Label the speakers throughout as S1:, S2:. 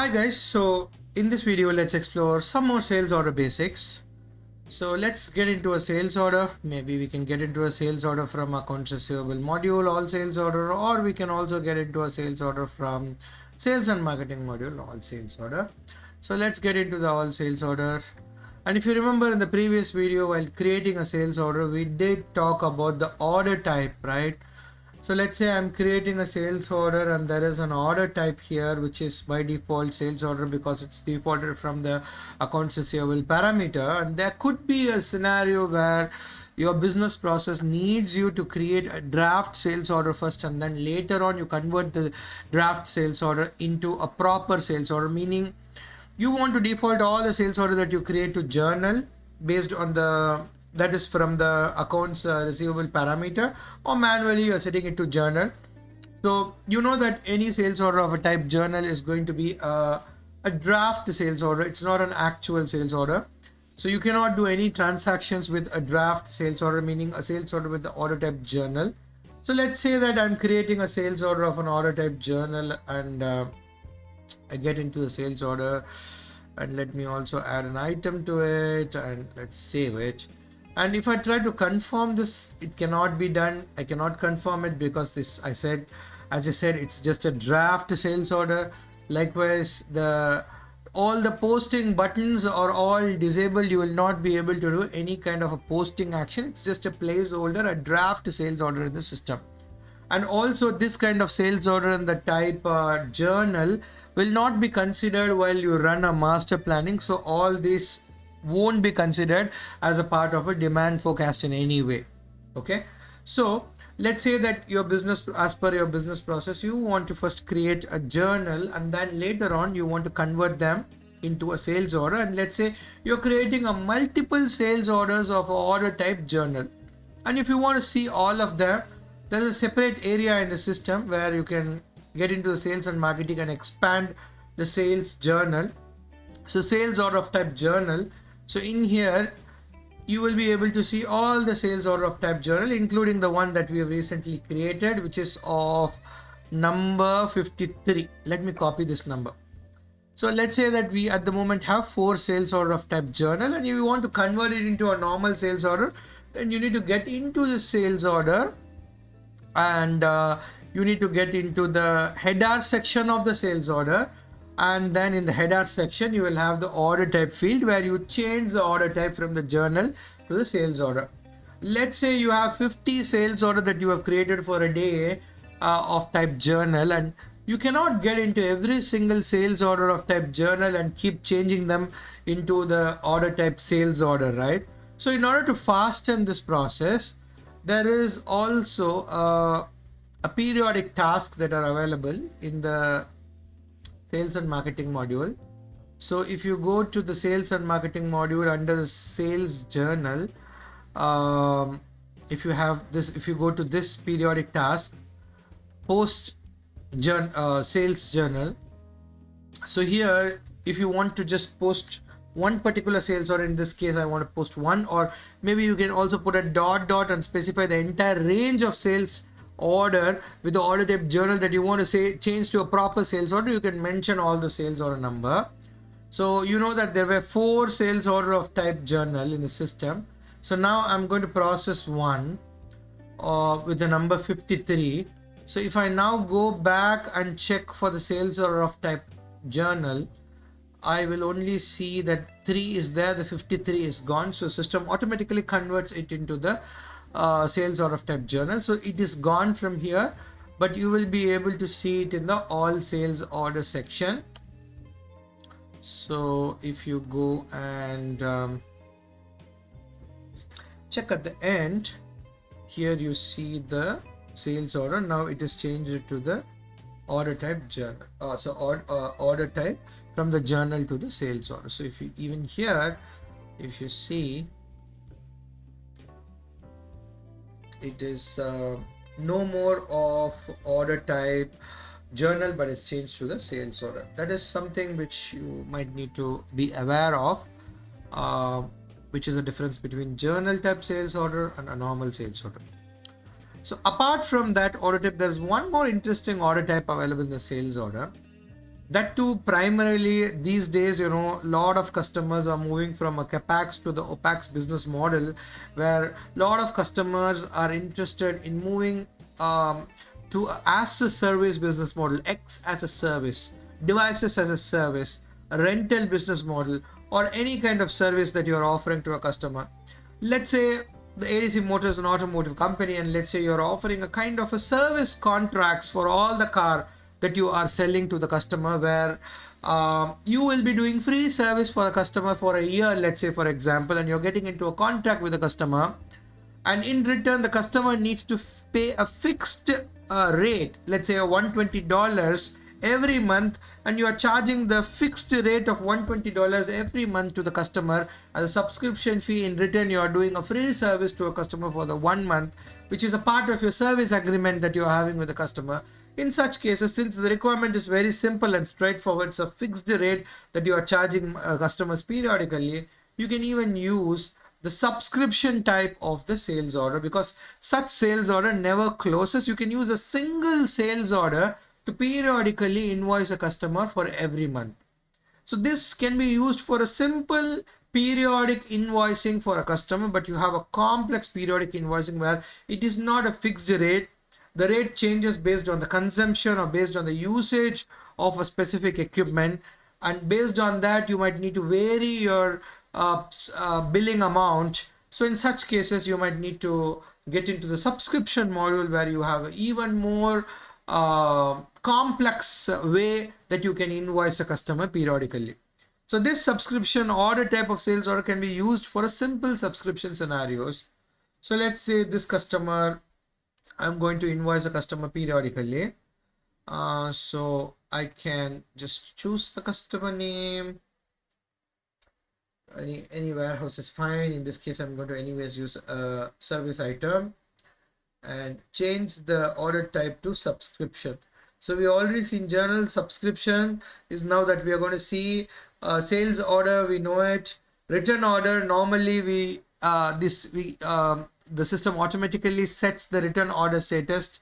S1: Hi guys, so in this video let's explore some more sales order basics. So let's get into a sales order. Maybe we can get into a sales order from accounts receivable module, all sales order, or we can also get into a sales order from sales and marketing module, all sales order. So let's get into the all sales order. And if you remember in the previous video, while creating a sales order, we did talk about the order type, right? So let's say I'm creating a sales order and there is an order type here, which is by default sales order because it's defaulted from the accounts receivable parameter. And there could be a scenario where your business process needs you to create a draft sales order first, and then later on you convert the draft sales order into a proper sales order, meaning you want to default all the sales order that you create to journal based on that is from the accounts receivable parameter, or manually you're setting it to journal. So you know that any sales order of a type journal is going to be a draft sales order. It's not an actual sales order. So you cannot do any transactions with a draft sales order, meaning a sales order with the order type journal. So let's say that I'm creating a sales order of an order type journal, and I get into the sales order, and let me also add an item to it, and let's save it. And if I try to confirm this, it cannot be done. I cannot confirm it because this, as I said, it's just a draft sales order. Likewise, all the posting buttons are all disabled. You will not be able to do any kind of a posting action. It's just a placeholder, a draft sales order in the system. And also this kind of sales order in the type journal will not be considered while you run a master planning. So all this won't be considered as a part of a demand forecast in any way. Okay, so let's say that your business, as per your business process, you want to first create a journal, and then later on you want to convert them into a sales order. And let's say you're creating a multiple sales orders of order type journal, and if you want to see all of them, there is a separate area in the system where you can get into the sales and marketing and expand the sales journal. So sales order of type journal. So in here, you will be able to see all the sales order of type journal, including the one that we have recently created, which is of number 53. Let me copy this number. So let's say that we at the moment have 4 sales order of type journal, and if you want to convert it into a normal sales order, then you need to get into the sales order, and you need to get into the header section of the sales order. And then in the header section, you will have the order type field where you change the order type from the journal to the sales order. Let's say you have 50 sales order that you have created for a day of type journal, and you cannot get into every single sales order of type journal and keep changing them into the order type sales order, right? So in order to fasten this process, there is also a periodic task that are available in the sales and marketing module. So if you go to the sales and marketing module under the sales journal, if you go to this periodic task, post sales journal. So here, if you want to just post one particular sales, or in this case I want to post one, or maybe you can also put a dot and specify the entire range of sales order with the order type journal that you want to say change to a proper sales order. You can mention all the sales order number. So you know that there were 4 sales order of type journal in the system. So now I'm going to process one with the number 53. So if I now go back and check for the sales order of type journal, I will only see that 3 is there, the 53 is gone. So system automatically converts it into the sales order of type journal. So it is gone from here, but you will be able to see it in the all sales order section. So if you go and check at the end, here you see the sales order. Now it is changed to the order type journal. Order type from the journal to the sales order. So if you even here, if you see, it is no more of order type journal, but it's changed to the sales order. That is something which you might need to be aware of, which is the difference between journal type sales order and a normal sales order. So apart from that order type, there's one more interesting order type available in the sales order. That too, primarily these days, a lot of customers are moving from a capex to the opex business model, where a lot of customers are interested in moving to a as a service business model, X as a service, devices as a service, a rental business model, or any kind of service that you're offering to a customer. Let's say the ADC Motors is an automotive company, and let's say you're offering a kind of a service contracts for all the car that you are selling to the customer, where you will be doing free service for a customer for a year, let's say, for example, and you're getting into a contract with the customer, and in return the customer needs to pay a fixed rate, let's say a $120 every month, and you are charging the fixed rate of $120 every month to the customer as a subscription fee. In return, you are doing a free service to a customer for the 1 month, which is a part of your service agreement that you are having with the customer. In such cases, since the requirement is very simple and straightforward, it's a fixed rate that you are charging customers periodically, you can even use the subscription type of the sales order, because such sales order never closes. You can use a single sales order to periodically invoice a customer for every month. So this can be used for a simple periodic invoicing for a customer, but you have a complex periodic invoicing where it is not a fixed rate. The rate changes based on the consumption or based on the usage of a specific equipment, and based on that you might need to vary your billing amount. So in such cases you might need to get into the subscription module, where you have even more complex way that you can invoice a customer periodically. So this subscription order type of sales order can be used for a simple subscription scenarios. So let's say this customer, I'm going to invoice a customer periodically. So I can just choose the customer name. Any warehouse is fine. In this case, I'm going to anyways use a service item and change the order type to subscription. So we already seen journal subscription is now that we are going to see sales order. We know it. Return order, normally the system automatically sets the return order status.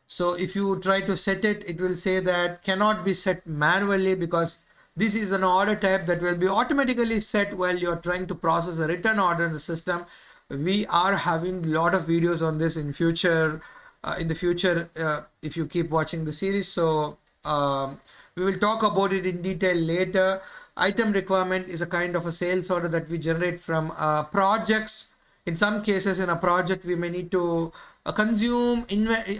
S1: So if you try to set it, it will say that cannot be set manually, because this is an order type that will be automatically set while you're trying to process the return order in the system. We are having a lot of videos on this in the future, if you keep watching the series. So we will talk about it in detail later. Item requirement is a kind of a sales order that we generate from projects. In some cases, in a project, we may need to consume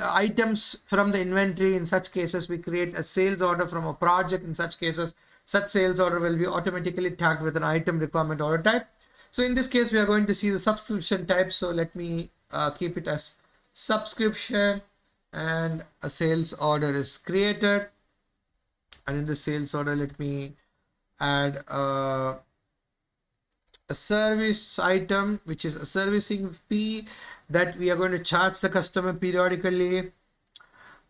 S1: items from the inventory. In such cases, we create a sales order from a project. In such cases, such sales order will be automatically tagged with an item requirement order type. So in this case, we are going to see the subscription type. So let me keep it as subscription, and a sales order is created. And in the sales order, let me add a service item, which is a servicing fee that we are going to charge the customer periodically,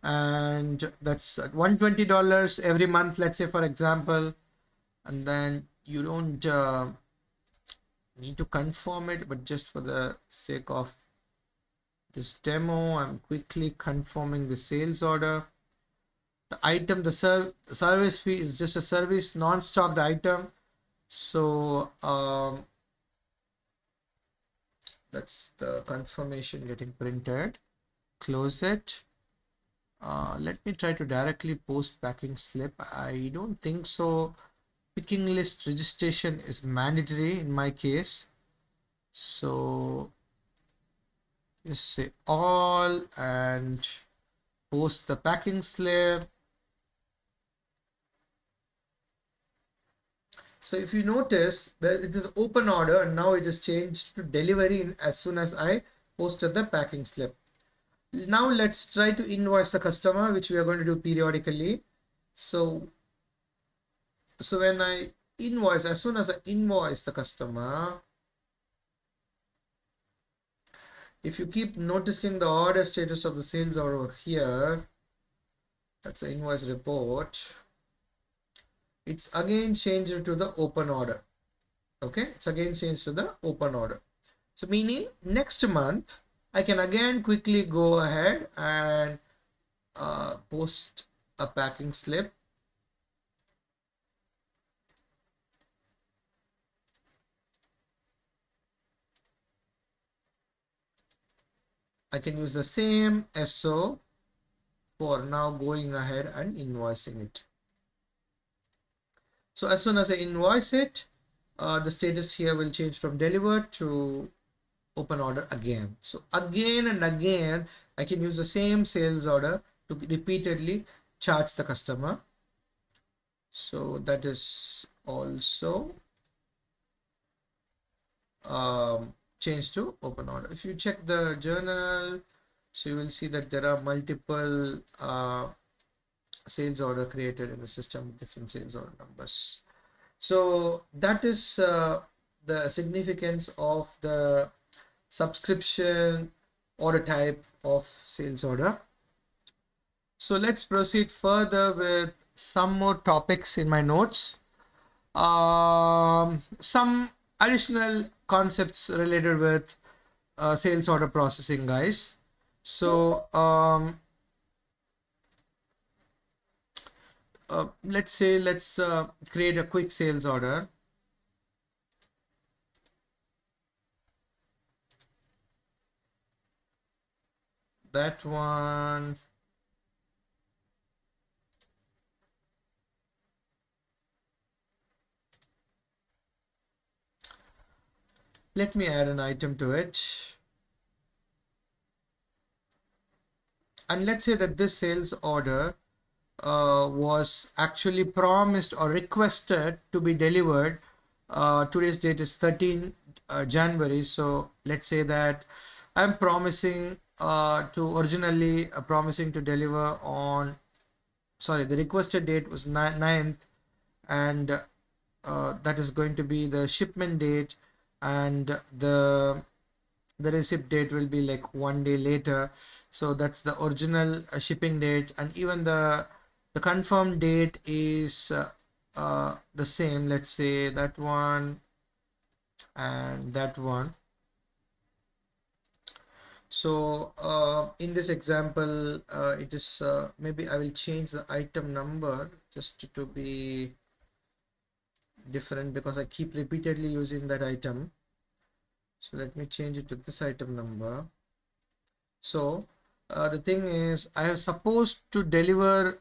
S1: and that's at $120 every month, let's say, for example. And then you don't need to confirm it, but just for the sake of this demo, I'm quickly confirming the sales order. The item, the service fee is just a service non-stocked item. So that's the confirmation getting printed. Close it. Let me try to directly post packing slip. I don't think so. Picking list registration is mandatory in my case. So just say all and post the packing slip. So if you notice that it is open order, and now it is changed to delivery as soon as I posted the packing slip. Now let's try to invoice the customer, which we are going to do periodically. So when I invoice, as soon as I invoice the customer, if you keep noticing the order status of the sales order here, that's the invoice report, it's again changed to the open order. Okay, it's again changed to the open order. So meaning next month I can again quickly go ahead and post a packing slip. I can use the same SO for now going ahead and invoicing it. So as soon as I invoice it, the status here will change from delivered to open order again. So again and again, I can use the same sales order to repeatedly charge the customer. So that is also changed to open order. If you check the journal, so you will see that there are multiple sales order created in the system with different sales order numbers. So that is the significance of the subscription order type of sales order. So let's proceed further with some more topics in my notes. Some additional concepts related with sales order processing, guys. So let's create a quick sales order. That one. Let me add an item to it. And let's say that this sales order was actually promised or requested to be delivered. Today's date is 13 January. So let's say that I'm promising originally promising to deliver on, sorry, the requested date was 9th, and that is going to be the shipment date, and the receipt date will be like 1 day later. So that's the original shipping date, and even the confirmed date is the same. Let's say that one and that one. So in this example, it is maybe I will change the item number just to be different, because I keep repeatedly using that item. So let me change it to this item number. So the thing is, I am supposed to deliver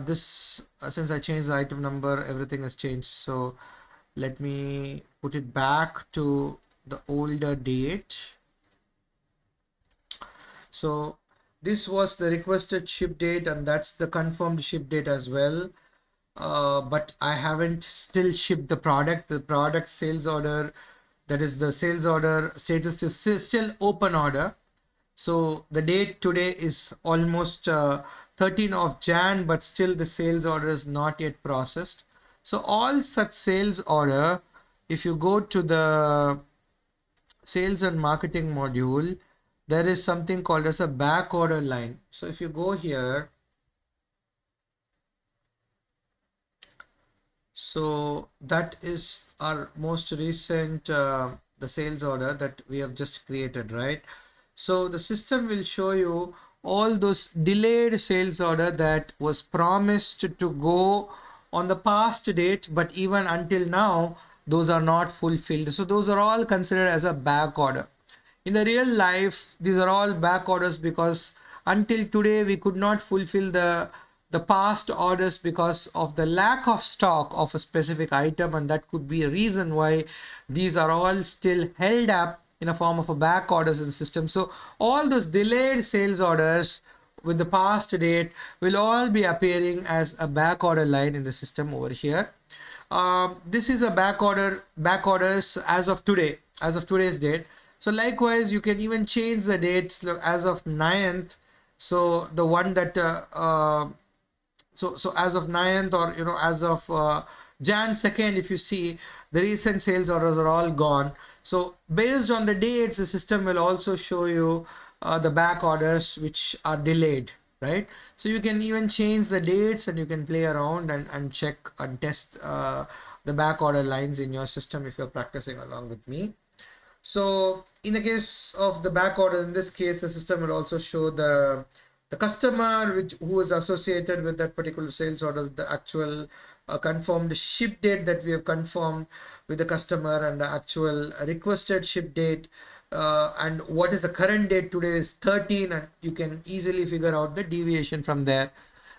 S1: this, since I changed the item number, everything has changed. So let me put it back to the older date. So this was the requested ship date, and that's the confirmed ship date as well. But I haven't still shipped the product. The product sales order, that is the sales order status, is still open order. So the date today is almost 13th of Jan, but still the sales order is not yet processed. So all such sales order, if you go to the sales and marketing module, there is something called as a back order line. So if you go here, so that is our most recent the sales order that we have just created, right? So the system will show you all those delayed sales order that was promised to go on the past date, but even until now those are not fulfilled. So those are all considered as a back order. In the real life, these are all back orders, because until today we could not fulfill the past orders because of the lack of stock of a specific item, and that could be a reason why these are all still held up in a form of a back orders in the system. So all those delayed sales orders with the past date will all be appearing as a back order line in the system over here. This is a back orders as of today, as of today's date. So likewise, you can even change the dates as of 9th. So the one that so as of 9th, or as of Jan 2nd, if you see, the recent sales orders are all gone. So based on the dates, the system will also show you the back orders which are delayed, right? So you can even change the dates, and you can play around and check and test the back order lines in your system if you're practicing along with me. So in the case of the back order, in this case, the system will also show the customer who is associated with that particular sales order, the actual confirmed ship date that we have confirmed with the customer, and the actual requested ship date, and what is the current date today is 13, and you can easily figure out the deviation from there.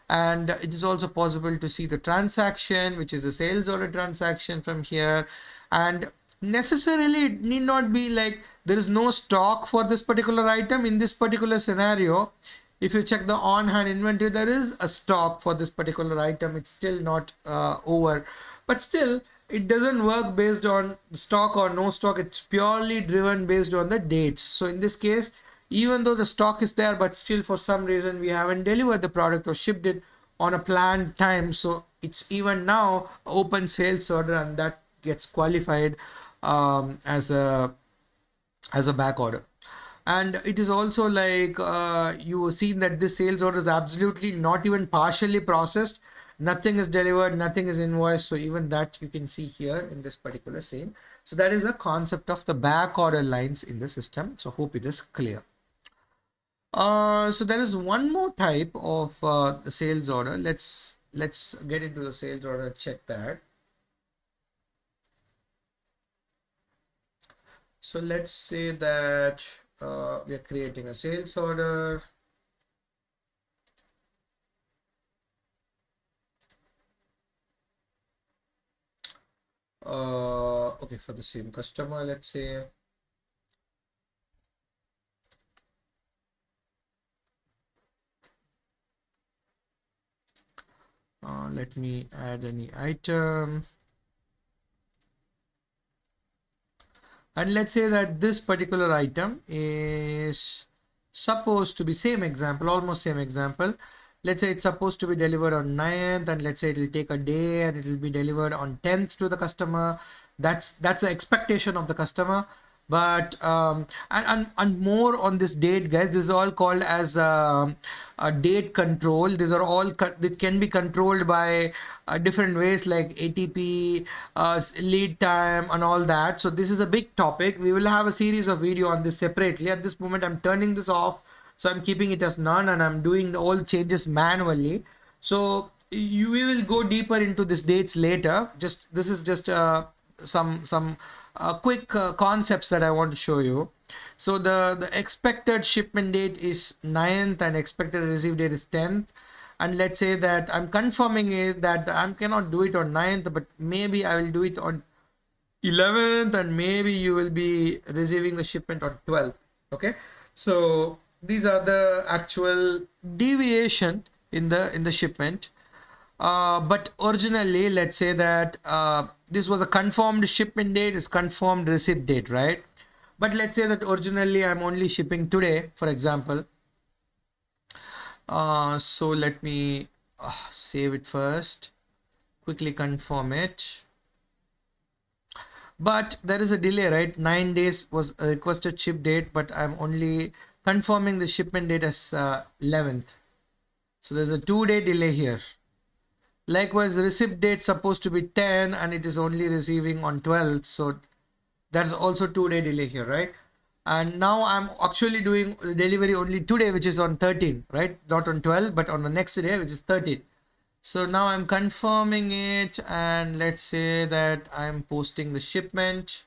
S1: And it is also possible to see the transaction, which is the sales order transaction from here. And necessarily it need not be like there is no stock for this particular item. In this particular scenario, if you check the on hand inventory, there is a stock for this particular item. It's still not over, but still it doesn't work based on stock or no stock. It's purely driven based on the dates. So in this case, even though the stock is there, but still for some reason we haven't delivered the product or shipped it on a planned time, so it's even now open sales order, and that gets qualified as a back order. And it is also like you have seen that this sales order is absolutely not even partially processed. Nothing is delivered, nothing is invoiced. So even that you can see here in this particular scene. So that is the concept of the back order lines in the system. So hope it is clear. So there is one more type of the sales order. Let's get into the sales order, check that. So let's say that we are creating a sales order. Okay, for the same customer, let's say. Let me add any item. And let's say that this particular item is supposed to be same example, almost same example. Let's say it's supposed to be delivered on 9th, and let's say it will take a day and it will be delivered on 10th to the customer. That's the expectation of the customer. But and more on this date, guys. This is all called as a date control. These are all it can be controlled by different ways like ATP, lead time, and all that. So this is a big topic. We will have a series of video on this separately. At this moment, I'm turning this off, so I'm keeping it as none, and I'm doing all changes manually. So we will go deeper into these dates later. This is just some quick concepts that I want to show you. So the expected shipment date is 9th and expected receive date is 10th. And let's say that I'm confirming it that I cannot do it on 9th, but maybe I will do it on 11th, and maybe you will be receiving the shipment on 12th. Okay, so these are the actual deviation in the shipment. But originally, let's say that this was a confirmed shipment date, is confirmed receipt date, right? But let's say that originally I'm only shipping today, for example. So let me save it first, quickly confirm it. But there is a delay, right? 9 days was a requested ship date, but I'm only confirming the shipment date as 11th. So there's a 2-day delay here. Likewise, the receipt date supposed to be 10 and it is only receiving on 12th. So that's also 2-day delay here, right? And now I'm actually doing delivery only today, which is on 13, right? Not on 12, but on the next day, which is 13. So now I'm confirming it, and let's say that I'm posting the shipment,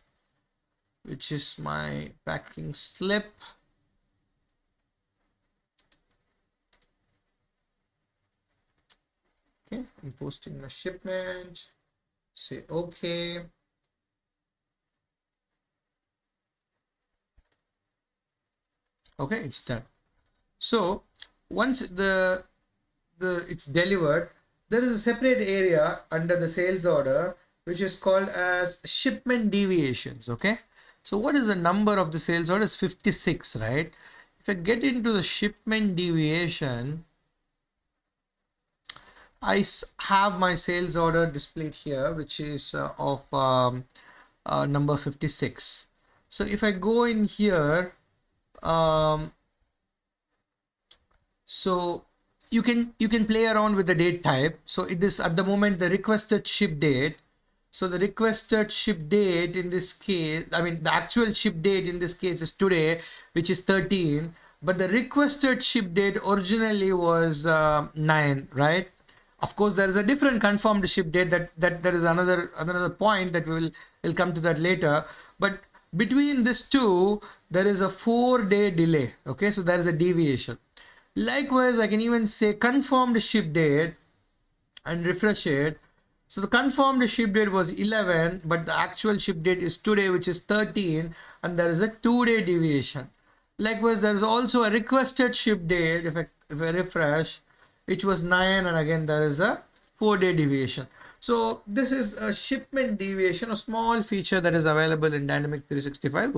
S1: which is my packing slip. Okay, I'm posting the shipment, say okay. Okay, it's done. So once it's delivered, there is a separate area under the sales order which is called as shipment deviations. Okay, so what is the number of the sales order? Is 56, right? If I get into the shipment deviation, I have my sales order displayed here, which is of number 56. So if I go in here, so you can play around with the date type. So it is at the moment the requested ship date. So the requested ship date in this case, I mean the actual ship date in this case is today, which is 13. But the requested ship date originally was 9, right? Of course, there is a different confirmed ship date. That there is another point that we'll come to that later. But between these two, there is a 4-day delay. Okay, so there is a deviation. Likewise, I can even say confirmed ship date and refresh it. So the confirmed ship date was 11, but the actual ship date is today, which is 13, and there is a 2-day deviation. Likewise, there is also a requested ship date, if I refresh, which was 9, and again there is a 4-day deviation. So this is a shipment deviation, a small feature that is available in Dynamic 365,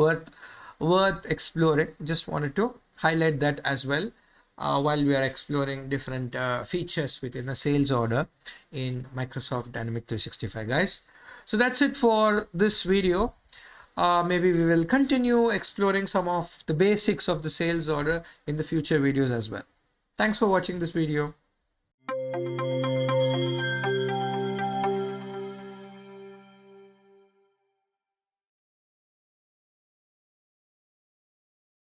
S1: worth exploring. Just wanted to highlight that as well. While we are exploring different features within a sales order in Microsoft Dynamic 365, guys. So that's it for this video. Maybe we will continue exploring some of the basics of the sales order in the future videos as well. Thanks for watching this video.